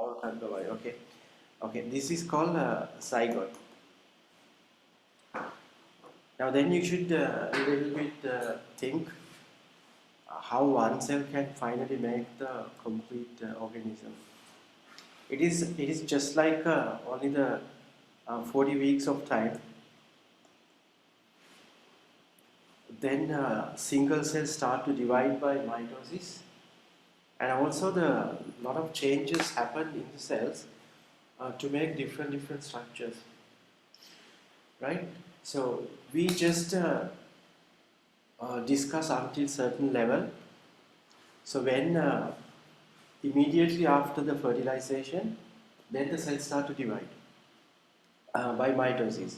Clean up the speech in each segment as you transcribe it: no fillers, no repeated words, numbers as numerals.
Our control. Okay. Okay. This is called zygote. Now then you should a little bit think how one cell can finally make the complete organism. It is just like only the 40 weeks of time. Then single cells start to divide by mitosis, and also the lot of changes happen in the cells to make different structures, right? So we just discuss until certain level. So when immediately after the fertilization, then the cells start to divide by mitosis.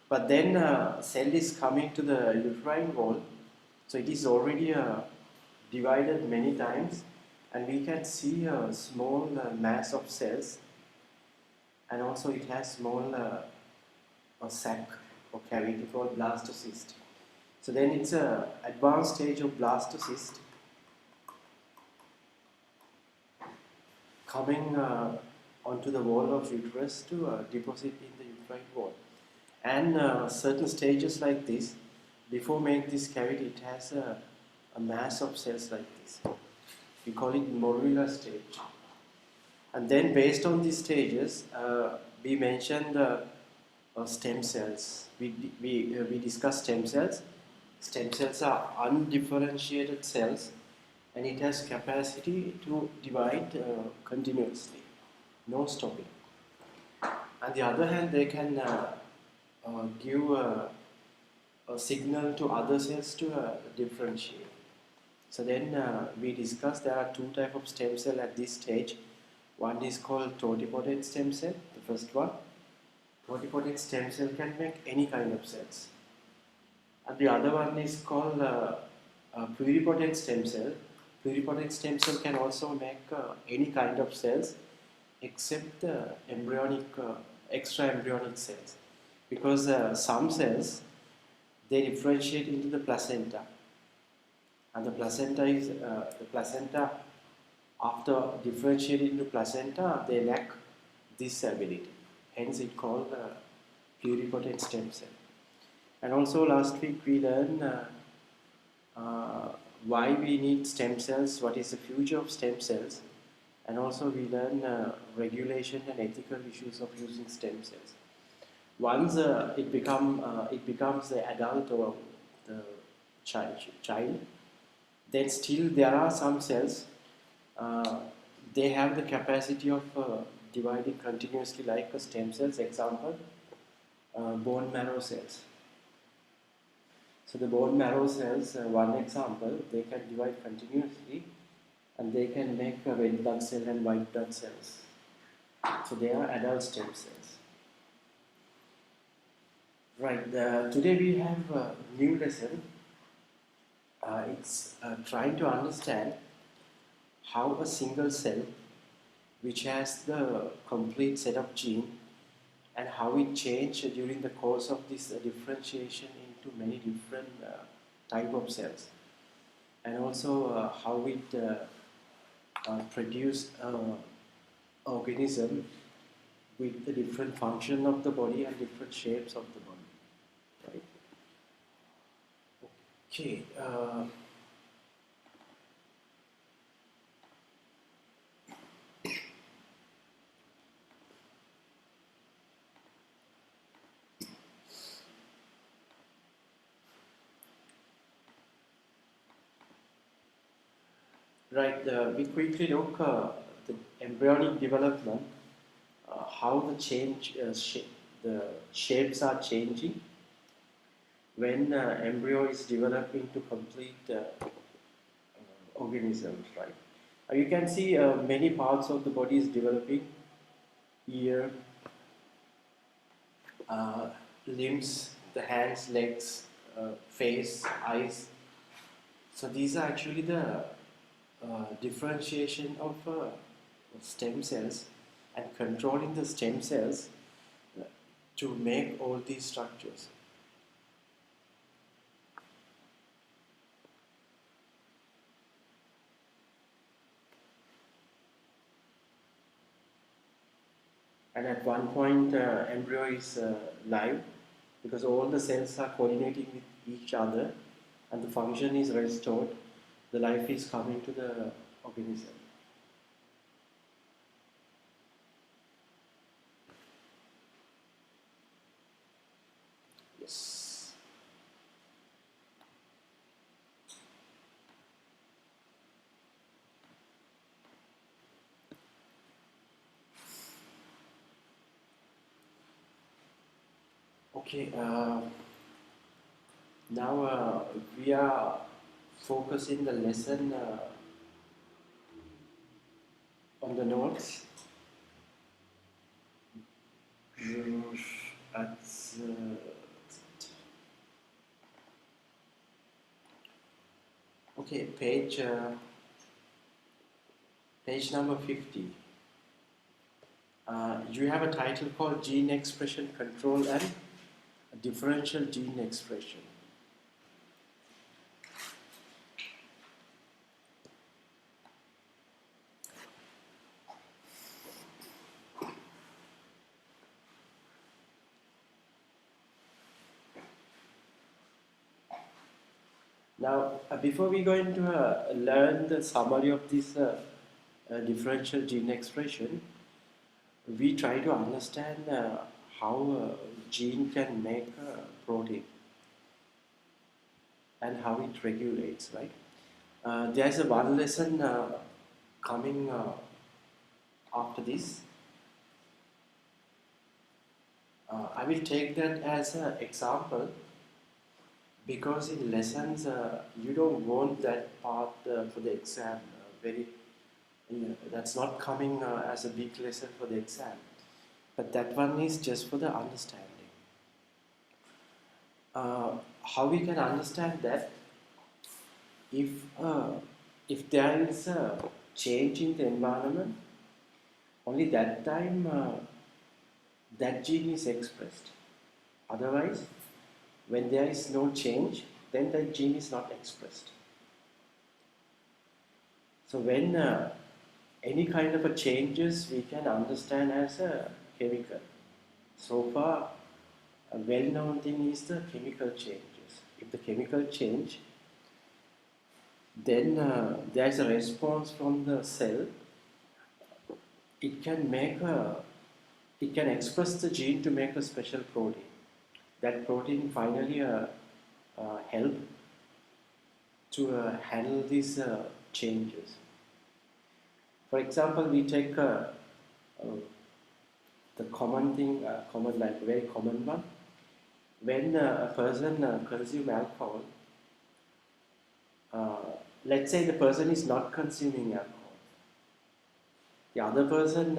But then cell is coming to the uterine wall, so it is already divided many times, and we can see a small mass of cells, and also it has small a sac or cavity called blastocyst. So then it's a advanced stage of blastocyst coming onto the wall of uterus to deposit in the uterine wall. And certain stages like this, before making this cavity, it has a mass of cells like this. We call it modular stage. And then based on these stages, we mentioned stem cells. We discussed stem cells. Stem cells are undifferentiated cells, and it has capacity to divide continuously, no stopping. On the other hand, they can give a signal to other cells to differentiate. So then we discussed there are two types of stem cell at this stage. One is called totipotent stem cell, the first one. Totipotent stem cell can make any kind of cells. And the other one is called pluripotent stem cell. Pluripotent stem cell can also make any kind of cells except embryonic, extra embryonic cells, because some cells they differentiate into the placenta, and the placenta after differentiating into placenta they lack this ability. Hence, it called pluripotent stem cell. And also last week we learned why we need stem cells, what is the future of stem cells, and also we learn regulation and ethical issues of using stem cells. Once it becomes the adult or the child, then still there are some cells. They have the capacity of dividing continuously like stem cells. Example, bone marrow cells. So the bone marrow cells, one example, they can divide continuously, and they can make red blood cell and white blood cells. So they are adult stem cells. Right, today we have a new lesson. It's trying to understand how a single cell, which has the complete set of genes, and how it changed during the course of this differentiation into many different type of cells, and also how it produce organism with the different function of the body and different shapes of the body, right? Okay. Right, we quickly look the embryonic development, how the shapes are changing when embryo is developing to complete organisms, right? You can see many parts of the body is developing: ear, limbs, the hands, legs, face, eyes. So these are actually the differentiation of stem cells, and controlling the stem cells to make all these structures. and at one point embryo is live because all the cells are coordinating with each other and the function is restored, the life is coming to the organism. Yes. Okay, now we are focusing the lesson on the notes. At, okay, page number 50. You have a title called Gene Expression Control and Differential Gene Expression. Now, before we go into learn the summary of this differential gene expression, we try to understand how a gene can make a protein and how it regulates, right? There's a one lesson coming after this. I will take that as an example because in lessons you don't want that part for the exam very. Yeah, that's not coming as a big lesson for the exam, but that one is just for the understanding. How we can understand that if uh, if there is a change in the environment, only that time that gene is expressed. Otherwise, when there is no change, then that gene is not expressed. So when any kind of a changes we can understand as a chemical. So far, a well-known thing is the chemical changes. If the chemical change, then there is a response from the cell. It can make it can express the gene to make a special protein. That protein finally help to handle these changes. For example, we take the common thing, common like very common one. When a person consumes alcohol, uh, let's say the person is not consuming alcohol, the other person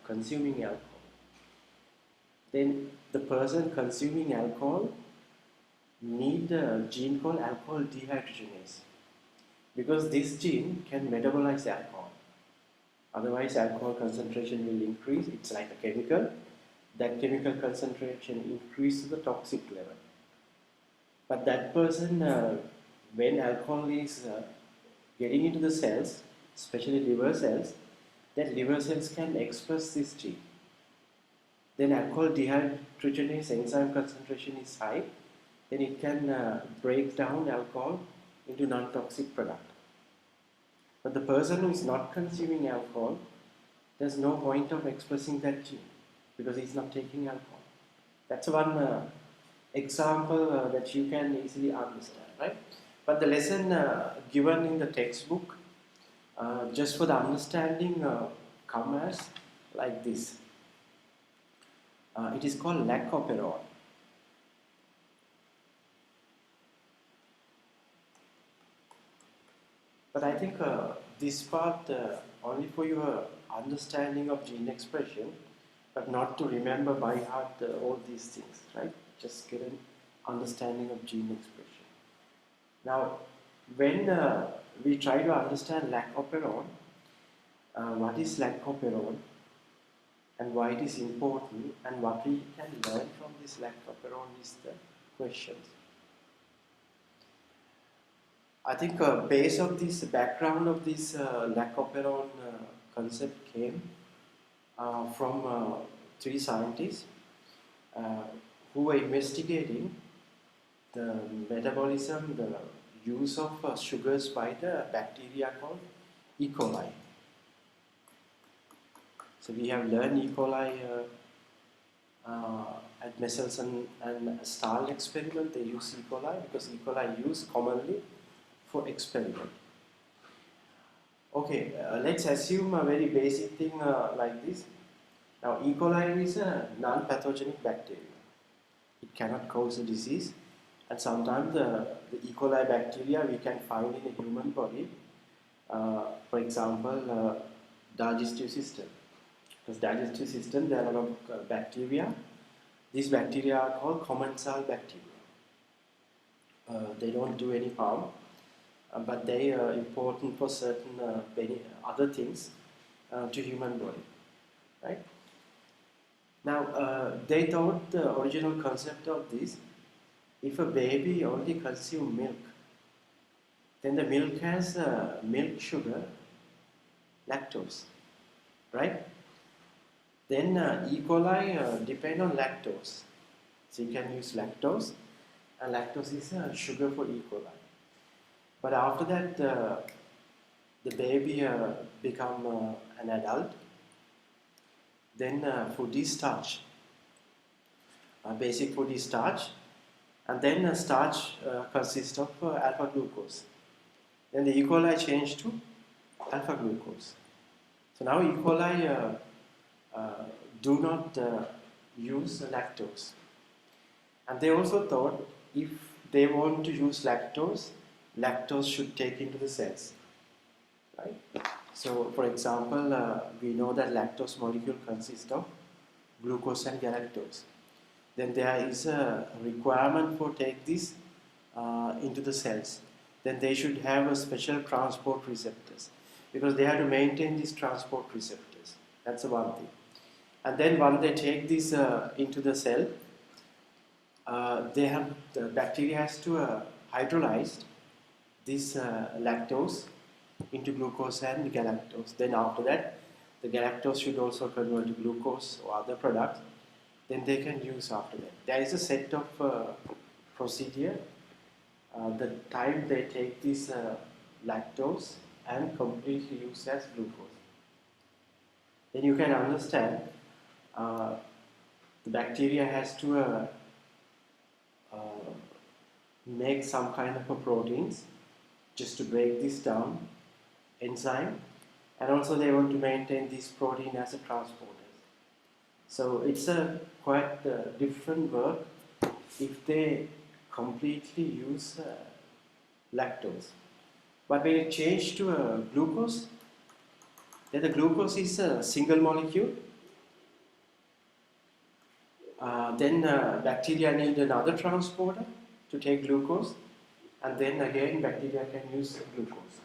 consuming alcohol, then the person consuming alcohol need a gene called alcohol dehydrogenase because this gene can metabolize alcohol. Otherwise, alcohol concentration will increase. It's like a chemical. That chemical concentration increases the toxic level. But that person, when alcohol is getting into the cells, especially liver cells, then liver cells can express this gene. Then alcohol dehydrogenase enzyme concentration is high, then it can break down alcohol into non-toxic product. But the person who is not consuming alcohol, there's no point of expressing that gene because he's not taking alcohol. That's one example that you can easily understand, right? But the lesson given in the textbook, just for the understanding, come as like this. It is called lacoperon. But I think this part only for your understanding of gene expression, but not to remember by heart all these things, right? Just get an understanding of gene expression. Now, when we try to understand lacoperon, what is lacoperon and why it is important and what we can learn from this lacoperon is the questions. I think base of this background of this lacoperon concept came from three scientists who were investigating the metabolism, the use of sugars by the bacteria called E. coli. So we have learned E. coli at Messelson and Stahl experiment. They use E. coli because E. coli used commonly for experiment. Okay, let's assume a very basic thing like this. Now, E. coli is a non-pathogenic bacteria. It cannot cause a disease, and sometimes the E. coli bacteria we can find in a human body. For example, digestive system. Because digestive system, there are a lot of bacteria. These bacteria are called commensal bacteria. They don't do any harm, but they are important for certain other things to human body, right? Now, they thought the original concept of this: if a baby only consumes milk, then the milk has milk sugar, lactose, right? Then E. coli depend on lactose, so you can use lactose, and lactose is sugar for E. coli. But after that, the baby become an adult. Then food is starch. Basic food is starch, and then starch consists of alpha glucose. Then the E. coli changed to alpha glucose. So now E. coli do not use lactose. And they also thought if they want to use lactose, lactose should take into the cells, right? So, for example, we know that lactose molecule consists of glucose and galactose. Then there is a requirement for take this into the cells. Then they should have a special transport receptors because they have to maintain these transport receptors. That's the one thing. And then when they take this into the cell, the bacteria has to hydrolyze this lactose into glucose and galactose. Then after that, the galactose should also convert to glucose or other products. Then they can use after that. There is a set of procedure. The time they take this lactose and completely use as glucose. Then you can understand the bacteria has to make some kind of a proteins just to break this down, enzyme, and also they want to maintain this protein as a transporter. So it's a quite different work if they completely use lactose. But when it change to glucose, then the glucose is a single molecule. Then bacteria need another transporter to take glucose, and then again bacteria can use glucose.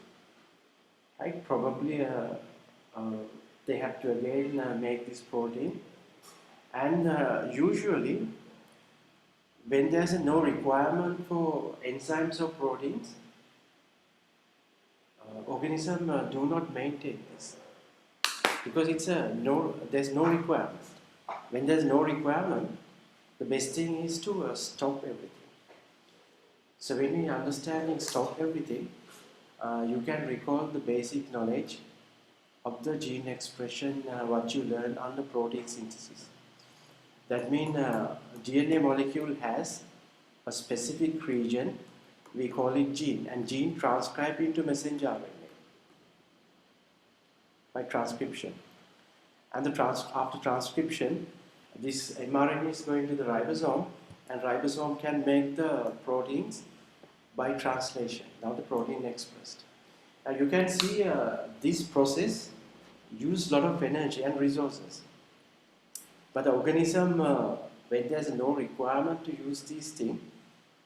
Right? Probably they have to again make this protein, and usually when there's no requirement for enzymes or proteins, organisms do not maintain this because there's no requirement. When there's no requirement, the best thing is to stop everything. So when we understand stop everything, you can recall the basic knowledge of the gene expression, what you learned under protein synthesis. That means DNA molecule has a specific region, we call it gene, and gene transcribed into messenger RNA by transcription. And after transcription, this mRNA is going to the ribosome, and ribosome can make the proteins by translation. Now the protein expressed. Now you can see this process use a lot of energy and resources. But the organism, when there's no requirement to use these things,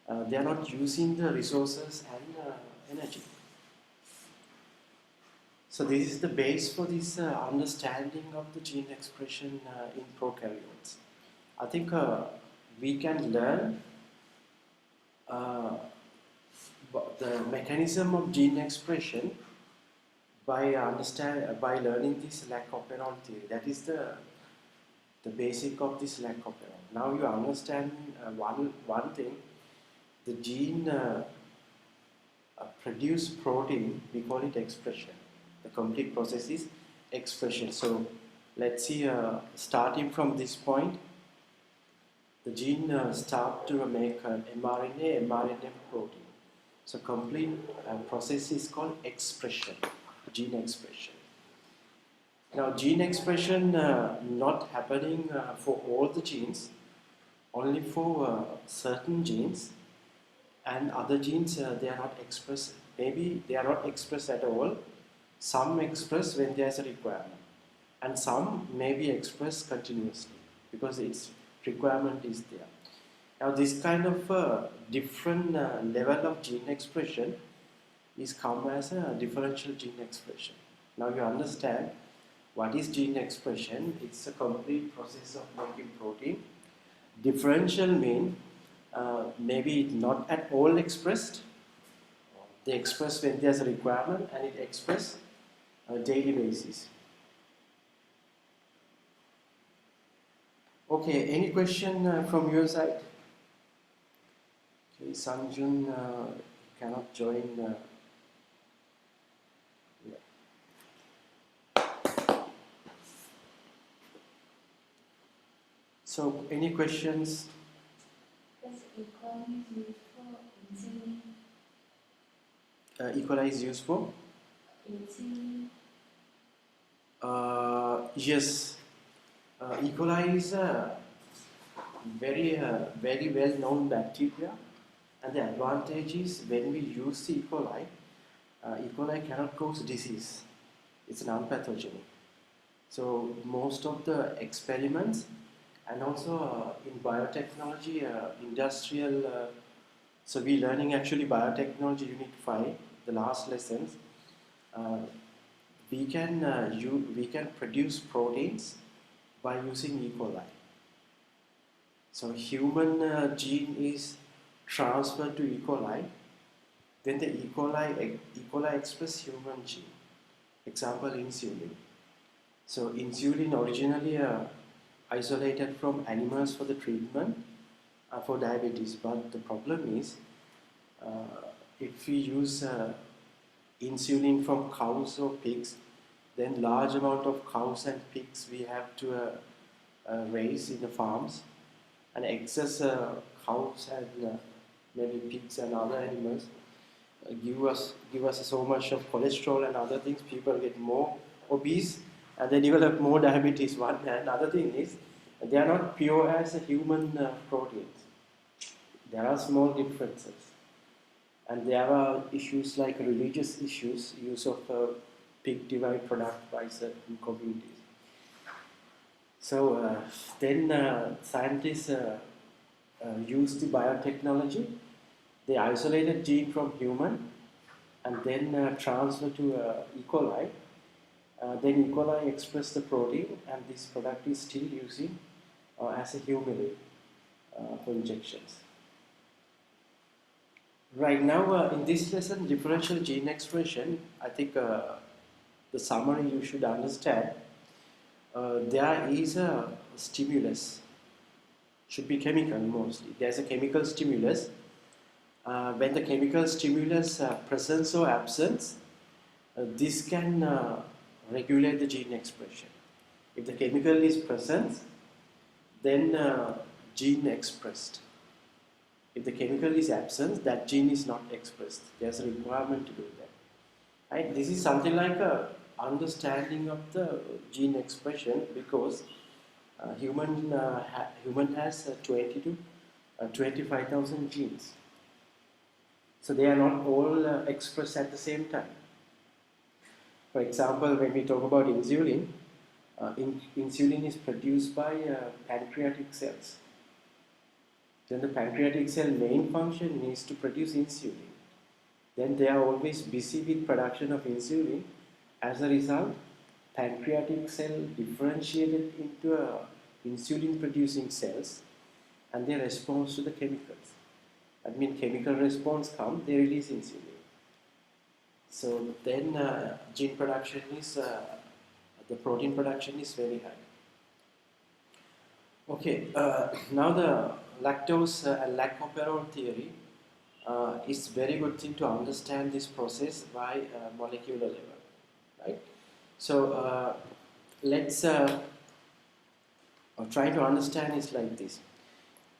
they are not using the resources and energy. So this is the base for this understanding of the gene expression in prokaryotes. I think we can learn the mechanism of gene expression by learning this lac operon theory. That is the the basic of this lack of error. Now you understand one thing. The gene produce protein, we call it expression. The complete process is expression. So let's see, starting from this point, the gene start to make mRNA protein. So complete process is called expression, gene expression. Now gene expression not happening for all the genes, only for certain genes, and other genes they are not expressed. Maybe they are not expressed at all. Some express when there is a requirement, and some may be expressed continuously because its requirement is there. Now this kind of different level of gene expression is come as a differential gene expression. Now you understand what is gene expression. It's a complete process of making protein. Differential mean maybe not at all expressed. They express when there's a requirement, and it express on a daily basis. Okay, any question from your side? Okay, Sanjun cannot join. Yeah. So, any questions? Does E. coli is used for insulin? E. coli is used for? Insulin. Yes. E. coli is a very well known bacteria, and the advantage is when we use E. coli, E. coli cannot cause disease. It's an unpathogenic. So most of the experiments, and also in biotechnology, industrial, so we're learning actually biotechnology unit 5, the last lessons. We can produce proteins by using E. coli. So human gene is transferred to E. coli, then the E. coli express human gene. Example, insulin. So insulin originally isolated from animals for the treatment for diabetes, but the problem is if we use insulin from cows or pigs, then large amount of cows and pigs we have to raise in the farms, and excess cows and maybe pigs and other animals give us so much of cholesterol and other things. People get more obese and they develop more diabetes. One, and other thing is they are not pure as a human proteins. There are small differences, and there are issues like religious issues, use of pig derived product by certain communities. So then scientists used the biotechnology. They isolated gene from human and then transfer to E. coli. Then E. coli express the protein, and this product is still using as a human for injections. Right now, in this lesson, differential gene expression, I think the summary you should understand. There is a stimulus, should be chemical mostly. There's a chemical stimulus. When the chemical stimulus presence or absence, this can regulate the gene expression. If the chemical is present, then gene expressed. If the chemical is absent, that gene is not expressed. There's a requirement to do that. Right? This is something like a understanding of the gene expression, because human has 20 to 25,000 genes. So they are not all expressed at the same time. For example, when we talk about insulin, insulin is produced by pancreatic cells. Then the pancreatic cell main function is to produce insulin. Then they are always busy with production of insulin. As a result, pancreatic cell differentiated into insulin producing cells, and they respond to the chemicals. That means chemical response comes, they release insulin. So then gene production is, the protein production is very high. Okay, now the lactose and lactoferol theory is very good thing to understand this process by molecular level, right? So let's try to understand it like this.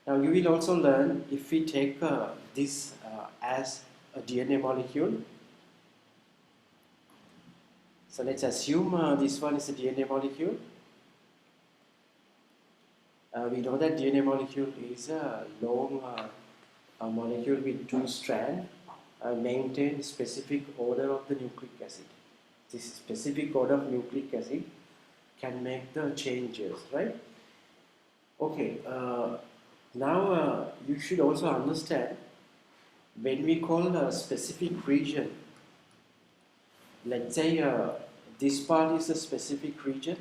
Now you will also learn if we take this as a DNA molecule. So let's assume this one is a DNA molecule. We know that DNA molecule is a long a molecule with two strands maintain specific order of the nucleic acid. This specific order of nucleic acid can make the changes, right? Okay, now you should also understand when we call a specific region, let's say this part is a specific region,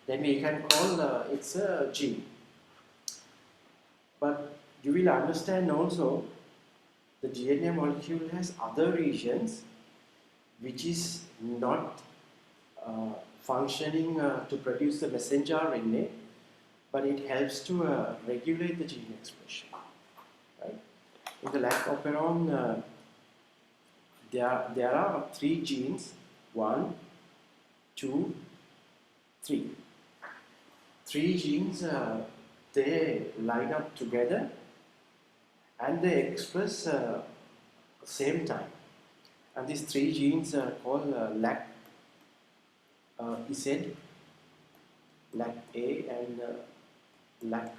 then we can call it's a gene. But you will understand also the DNA molecule has other regions which is not functioning to produce the messenger RNA, but it helps to regulate the gene expression. Right? In the lactoferron, there are three genes: 1, 2, 3. Three genes they line up together and they express same time. And these three genes are called LAC Z, LAC A, and LAC.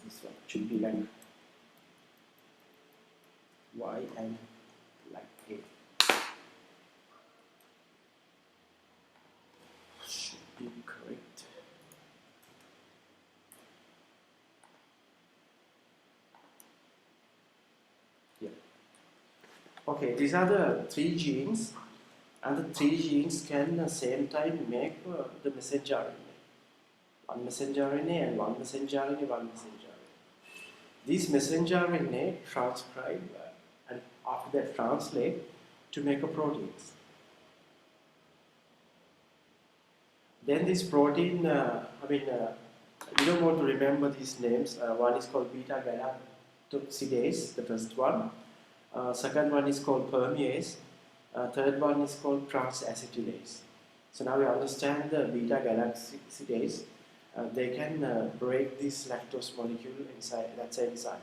This one should be LAC Y and LAC A. Should be correct. Yeah. Okay, these are the three genes, and the three genes can at the same time make the messenger RNA. One messenger RNA and one messenger RNA, one messenger RNA. These messenger RNA transcribe and after that translate to make a proteins. Then this protein, you don't want to remember these names. One is called beta galactosidase, the first one. Second one is called permease. Third one is called transacetylase. So now we understand the beta galactosidase. They can break this lactose molecule inside, that's enzyme.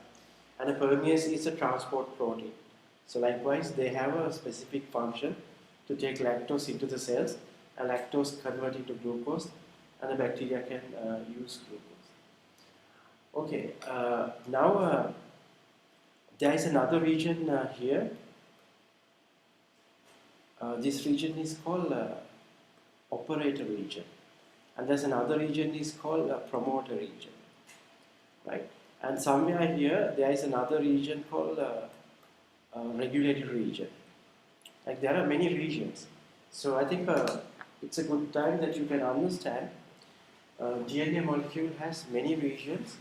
And a permease is a transport protein. So likewise, they have a specific function to take lactose into the cells, and lactose convert into glucose, and the bacteria can use glucose. Okay, now there is another region here. This region is called operator region, and there's another region is called promoter region, right? And somewhere here there is another region called regulatory region. Like there are many regions, so I think it's a good time that you can understand DNA molecule has many regions.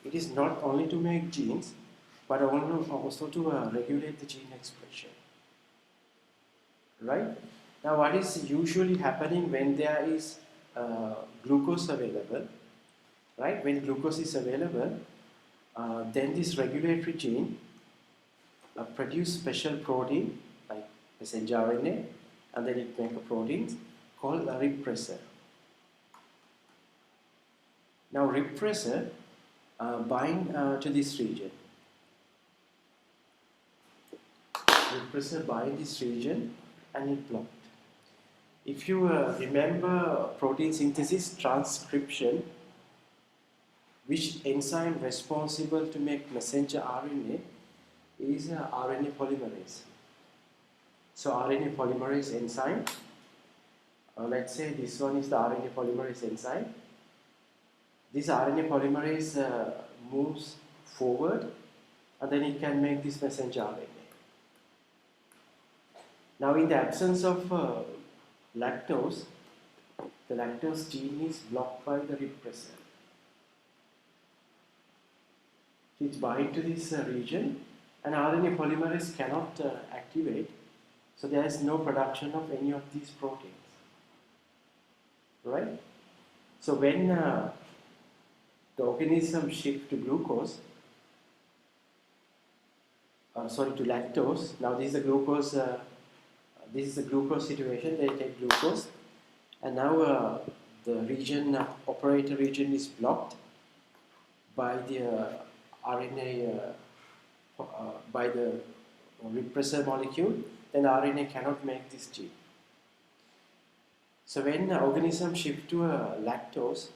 It is not only to make genes, but also to regulate the gene expression. Right? Now, what is usually happening when there is glucose available? Right? When glucose is available, then this regulatory gene produce special protein like messenger RNA, and then it make a protein called a repressor. Now, repressor bind to this region. Repressor bind this region and it blocked. If you remember protein synthesis transcription, which enzyme responsible to make messenger RNA is RNA polymerase. So RNA polymerase enzyme, let's say this one is the RNA polymerase enzyme. This RNA polymerase moves forward and then it can make this messenger RNA. Now in the absence of lactose, the lactose gene is blocked by the repressor. It binds to this region and RNA polymerase cannot activate, so there is no production of any of these proteins. right? So when the organism shift to glucose, to lactose. Now this is the glucose. This is the glucose situation. They take glucose, and now the region operator region is blocked by the RNA by the repressor molecule. Then RNA cannot make this gene. So when the organism shift to lactose,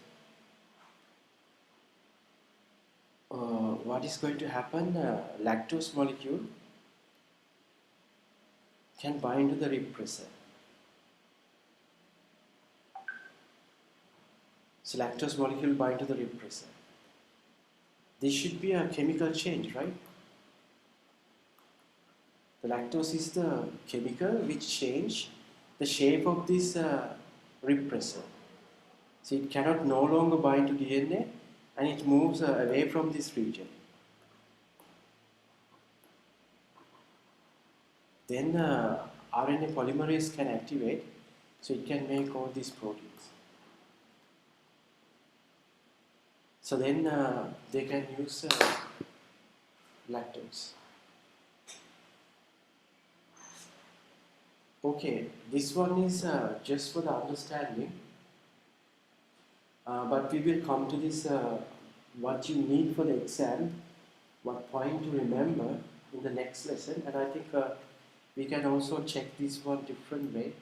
what is going to happen? Lactose molecule can bind to the repressor. So lactose molecule bind to the repressor. This should be a chemical change, right? The lactose is the chemical which change the shape of this repressor. So it cannot no longer bind to DNA and it moves away from this region. Then RNA polymerase can activate, so it can make all these proteins. So then they can use lactose. Okay, this one is just for the understanding, but we will come to this what you need for the exam, what point to remember in the next lesson, and I think we can also check this one different way.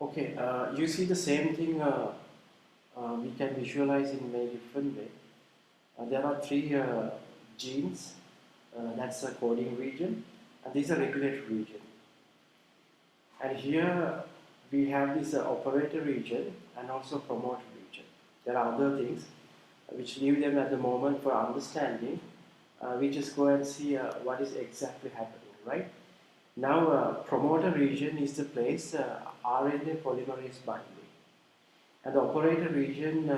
Okay, you see the same thing we can visualize in a different way. There are three genes, that's a coding region, and these are regulatory region. And here we have this operator region and also promoter region. There are other things which leave them at the moment for understanding. We just go and see what is exactly happening, right? Now, promoter region is the place RNA polymerase binding, and the operator region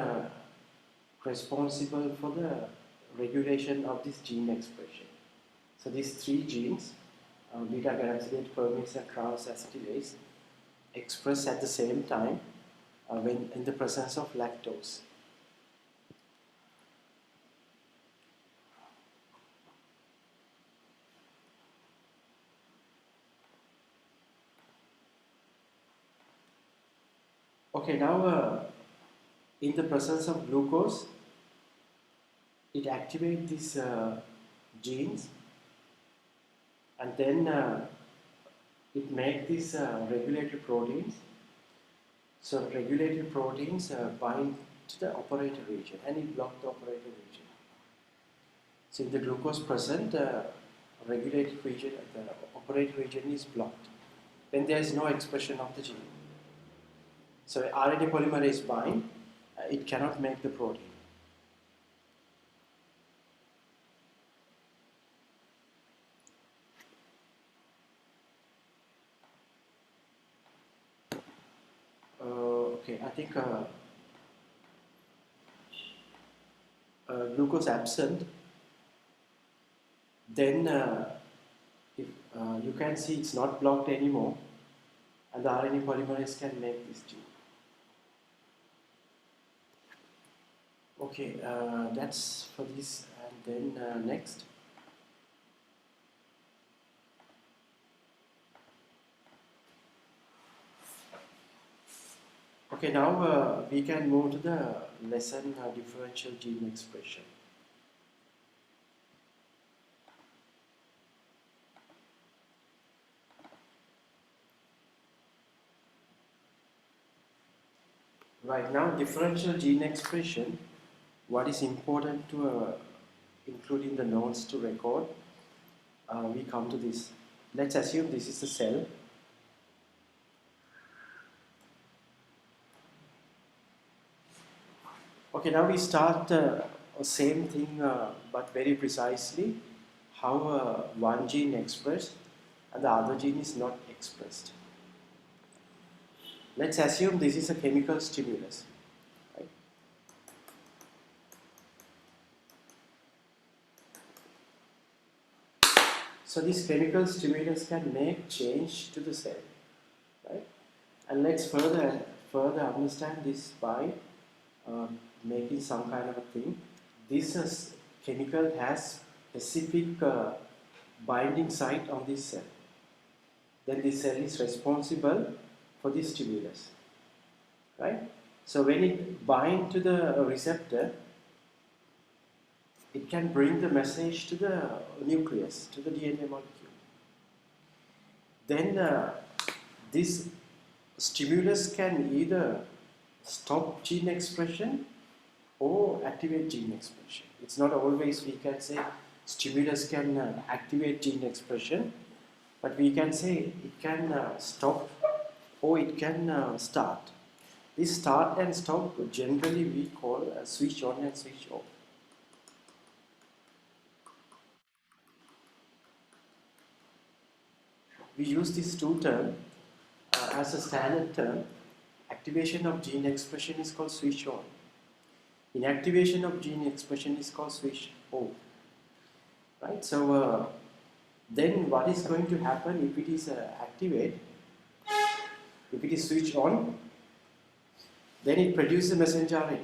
responsible for the regulation of this gene expression. So these three genes, beta-glucosidase, permase, and transacetylase, express at the same time when in the presence of lactose. Okay, now in the presence of glucose, it activates these genes, and then it makes these regulatory proteins. So regulatory proteins bind to the operator region and it blocks the operator region. So if the glucose present, regulatory region, the operator region is blocked. Then there is no expression of the gene. So RNA polymerase bind, it cannot make the protein. Okay, I think glucose absent, then if you can see it's not blocked anymore, and the RNA polymerase can make this gene. Okay, that's for this, and then next. Okay, now we can move to the lesson differential gene expression. Right now, differential gene expression, what is important to include in the notes to record, we come to this. Let's assume this is a cell. Okay, now we start same thing but very precisely how one gene expressed and the other gene is not expressed. Let's assume this is a chemical stimulus. Right? So this chemical stimulus can make change to the cell. Right? And let's further understand this by making some kind of a thing. This chemical has specific binding site on this cell. Then this cell is responsible for this stimulus. Right? So when it binds to the receptor, it can bring the message to the nucleus, to the DNA molecule. Then this stimulus can either stop gene expression or activate gene expression. It's not always we can say stimulus can activate gene expression, but we can say it can stop or it can start. This start and stop generally we call a switch on and switch off. We use these two terms as a standard term. Activation of gene expression is called switch on. Inactivation of gene expression is called switch off. Right? So then what is going to happen if it is activate? If it is switched on, then it produces a messenger RNA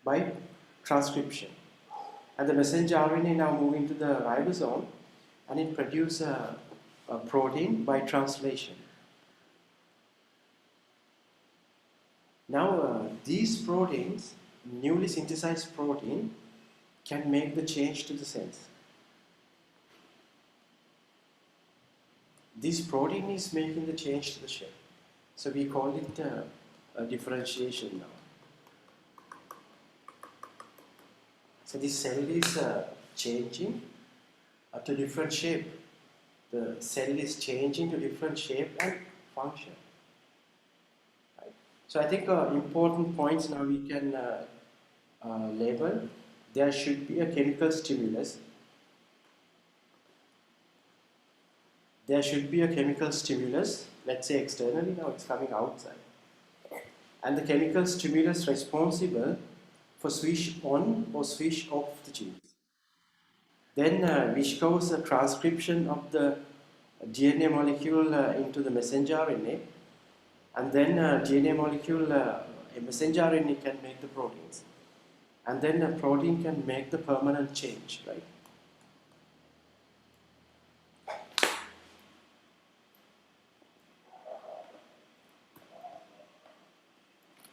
by transcription. And the messenger RNA now move into the ribosome and it produces a protein by translation. Now these proteins, newly synthesized protein, can make the change to the cells. This protein is making the change to the shell. So we call it a differentiation now. So this cell is changing to different shape. The cell is changing to different shape and function. Right? So I think important points now we can label. There should be a chemical stimulus. There should be a chemical stimulus, let's say externally, now it's coming outside. And the chemical stimulus responsible for switch on or switch off the genes. Then which goes a transcription of the DNA molecule into the messenger RNA, and then DNA molecule, a messenger RNA can make the proteins, and then a protein can make the permanent change, right?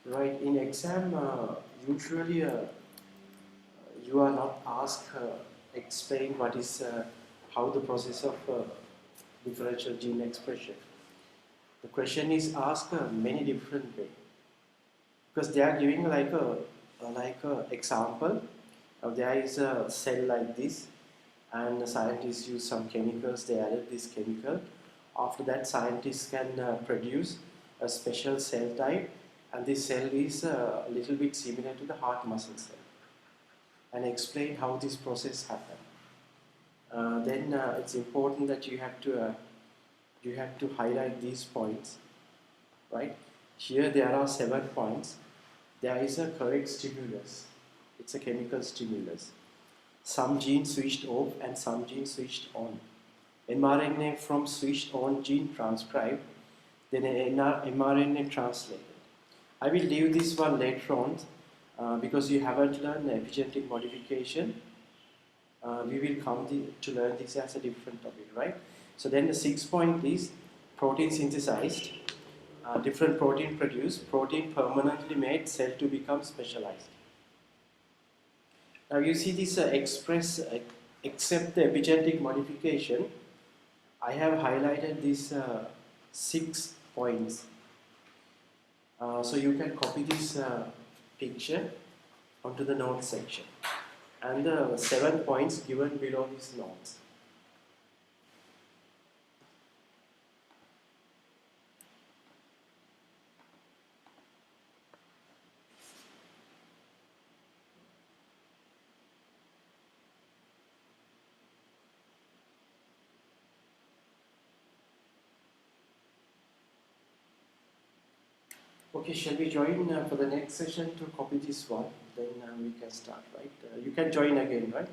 Right, in exam, usually you are not asked explain what is how the process of differential gene expression. The question is asked many different ways because they are giving like a example. There is a cell like this, and scientists use some chemicals. They added this chemical. After that, scientists can produce a special cell type, and this cell is a little bit similar to the heart muscle cell, and explain how this process happens. Then it's important that you have to highlight these points, right? Here there are 7 points. There is a correct stimulus. It's a chemical stimulus. Some genes switched off and some genes switched on. mRNA from switched on gene transcribed, then mRNA translated. I will leave this one later on because you haven't learned epigenetic modification. We will come to learn this as a different topic, right? So then the 6th point is protein synthesized, different protein produced, protein permanently made, cell to become specialized. Now you see this except the epigenetic modification, I have highlighted these 6 points. So you can copy this picture onto the notes section. And the 7 points given below these notes. Okay, shall we join for the next session to copy this one? Then we can start, right? You can join again, right?